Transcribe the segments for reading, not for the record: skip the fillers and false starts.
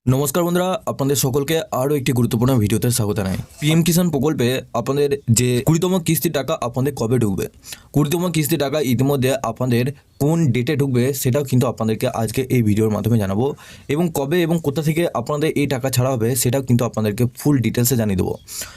নমস্কার বন্ধুরা, আপনাদের সকলকে আরও একটি গুরুত্বপূর্ণ ভিডিওতে স্বাগত জানাই। পিএম কিষাণ প্রকল্পে আপনাদের যে 20তম কিস্তির টাকা আপনাদের কবে ঢুকবে, 20তম কিস্তির টাকা ইতিমধ্যে আপনাদের কোন ডেটে ঢুকবে সেটাও কিন্তু আপনাদেরকে আজকে এই ভিডিওর মাধ্যমে জানাবো, এবং কবে এবং কোথা থেকে আপনাদের এই টাকা ছাড়া হবে সেটাও কিন্তু আপনাদেরকে ফুল ডিটেলসে জানিয়ে দেবো।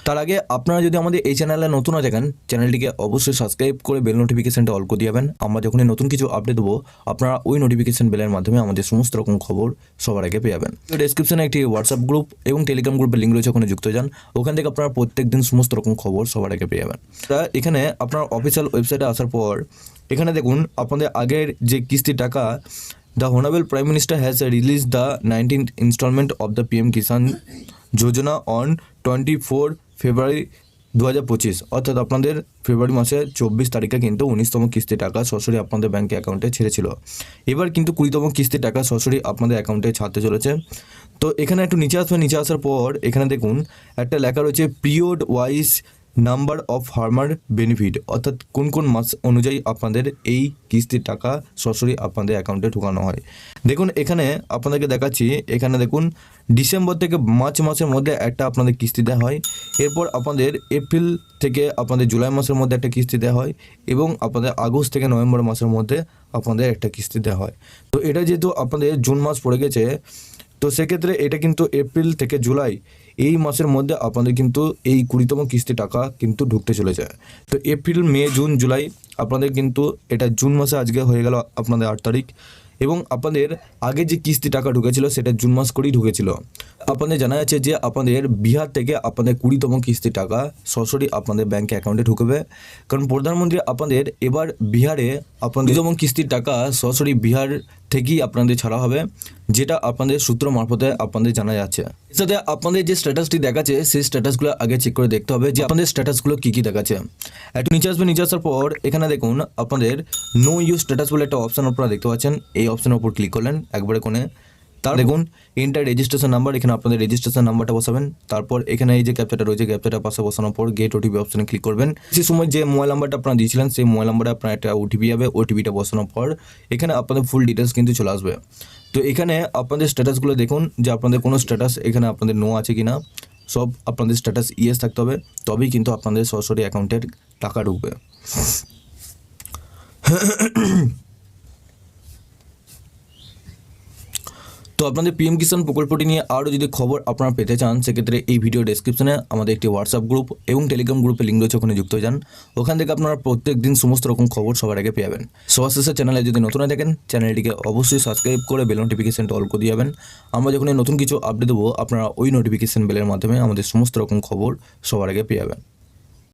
তার আগে আপনারা যদি আমাদের এই চ্যানেলে নতুন হয়ে থাকেন, চ্যানেলটিকে অবশ্যই সাবস্ক্রাইব করে বেল নোটিফিকেশনটা অল করে দিবেন। আমরা যখনই নতুন কিছু আপডেট দেবো আপনারা ওই নোটিফিকেশন বেলের মাধ্যমে আমাদের সমস্ত রকম খবর সবার আগে পেয়ে যাবেন। ডেসক্রিপশনে একটি হোয়াটসঅ্যাপ গ্রুপ এবং টেলিগ্রাম গ্রুপের লিঙ্ক রয়েছে, ওখানে যুক্ত যান। ওখান থেকে আপনারা প্রত্যেক দিন সমস্ত রকম খবর সবার আগে পেয়ে যাবেন। তা এখানে আপনার অফিসিয়াল ওয়েবসাইটে আসার পর এখানে দেখুন আপনাদের আগের যে কিস্তির টাকা, the honourable prime minister has release the 19th instalment of the PM Kisan Yojana on 24 February 2025, অর্থাৎ আপনাদের ফেব্রুয়ারি মাসের 24 তারিখে কিন্তু 19তম কিস্তির টাকা সরাসরি আপনাদের ব্যাঙ্ক অ্যাকাউন্টে ছেড়েছিল। এবার কিন্তু 20তম কিস্তির টাকা সরাসরি আপনাদের অ্যাকাউন্টে ছাড়তে চলেছে। তো এখানে একটু নিচে আসবে, নিচে আসার পর এখানে দেখুন একটা লেখা রয়েছে period wise number of farmer benefit, অর্থাৎ কোন কোন মাস অনুযায়ী আপনাদের এই কিস্তির টাকা সরাসরি আপনাদের অ্যাকাউন্টে ঢোকানো হয়। দেখুন এখানে আপনাদেরকে দেখাচ্ছি, এখানে দেখুন ডিসেম্বর থেকে মার্চ মাসের মধ্যে একটা আপনাদের কিস্তি দেওয়া হয়, এরপর আপনাদের এপ্রিল থেকে আপনাদের জুলাই মাসের মধ্যে একটা কিস্তি দেওয়া হয়, এবং আপনাদের আগস্ট থেকে নভেম্বর মাসের মধ্যে আপনাদের একটা কিস্তি দেওয়া হয়। তো এটা যেহেতু আপনাদের জুন মাস পড়ে গেছে, তো সেক্ষেত্রে এটা কিন্তু এপ্রিল থেকে জুলাই এই মাসের মধ্যে আপনাদের কিন্তু এই 20তম কিস্তি টাকা কিন্তু ঢুকতে চলে যায়। তো এপ্রিল, মে, জুন, জুলাই আপনাদের কিন্তু এটা জুন মাসে আজকে হয়ে গেল আপনাদের 8 তারিখ, এবং আপনাদের আগে যে কিস্তি টাকা ঢুকেছিল সেটা জুন মাস করেই ঢুকেছিল। আপনাদের জানা যাচ্ছে যে আপনাদের বিহার থেকে আপনাদের 20তম কিস্তি টাকা সরাসরি আপনাদের ব্যাঙ্ক অ্যাকাউন্টে ঢুকবে, কারণ প্রধানমন্ত্রী আপনাদের এবার বিহারে আপনাদের 20তম কিস্তির টাকা সরাসরি বিহার থেকেই আপনাদের ছাড়া হবে, যেটা আপনাদের সূত্র মারফতে আপনাদের জানা যাচ্ছে। এর সাথে আপনাদের যে স্ট্যাটাসটি দেখাচ্ছে সেই স্ট্যাটাসগুলো আগে চেক করে দেখতে হবে যে আপনাদের স্ট্যাটাসগুলো কী কী দেখাচ্ছে। একটু নিচে আসবে, নিচে আসার পর এখানে দেখুন আপনাদের নো ইউজ স্ট্যাটাস বলে একটা অপশান আপনারা দেখতে পাচ্ছেন। এই অপশানের উপর ক্লিক করলেন একবারে কোণে, তার দেখুন এন্টার রেজিস্ট্রেশন নাম্বার, এখানে আপনাদের রেজিস্ট্রেশন নাম্বারটা বসাবেন। তারপর এখানে এই যে ক্যাপচাটা রয়েছে, ক্যাপচাটা পাশে বসানোর পর গেট ওটিপি অপশানে ক্লিক করবেন। সেই সময় যে মোবাইল নাম্বারটা আপনারা দিয়েছিলেন সেই মোবাইল নাম্বারে আপনার একটা ওটিপি যাবে, ওটিপিটা বসানোর পর এখানে আপনাদের ফুল ডিটেলস কিন্তু চলে আসবে। তো এখানে আপনাদের স্ট্যাটাসগুলো দেখুন যে আপনাদের কোনো স্ট্যাটাস এখানে আপনাদের নো আছে কি না, সব আপনাদের স্ট্যাটাস ইয়েস থাকতে হবে, তবেই কিন্তু আপনাদের সরাসরি অ্যাকাউন্টের টাকা ঢুকবে। তো আপনাদের পিএম কিষাণ প্রকল্পটি নিয়ে আরও যদি খবর আপনারা পেতে চান, সেক্ষেত্রে এই ভিডিও ডেসক্রিপশনে আমাদের একটি হোয়াটসঅ্যাপ গ্রুপ এবং টেলিগ্রাম গ্রুপের লিঙ্ক রয়েছে, ওখানে যুক্ত হয়ে যান। ওখান থেকে আপনারা প্রত্যেক দিন সমস্ত রকম খবর সবার আগে পেয়ে যাবেন। সবার শেষে চ্যানেলে যদি নতুন হয়ে থাকেন, চ্যানেলটিকে অবশ্যই সাবস্ক্রাইব করে বেল নোটিফিকেশনটা অল করে দিয়ে যাবেন। আমরা যখন নতুন কিছু আপডেট দেবো আপনারা ওই নোটিফিকেশন বেলের মাধ্যমে আমাদের সমস্ত রকম খবর সবার আগে পেয়ে যাবেন।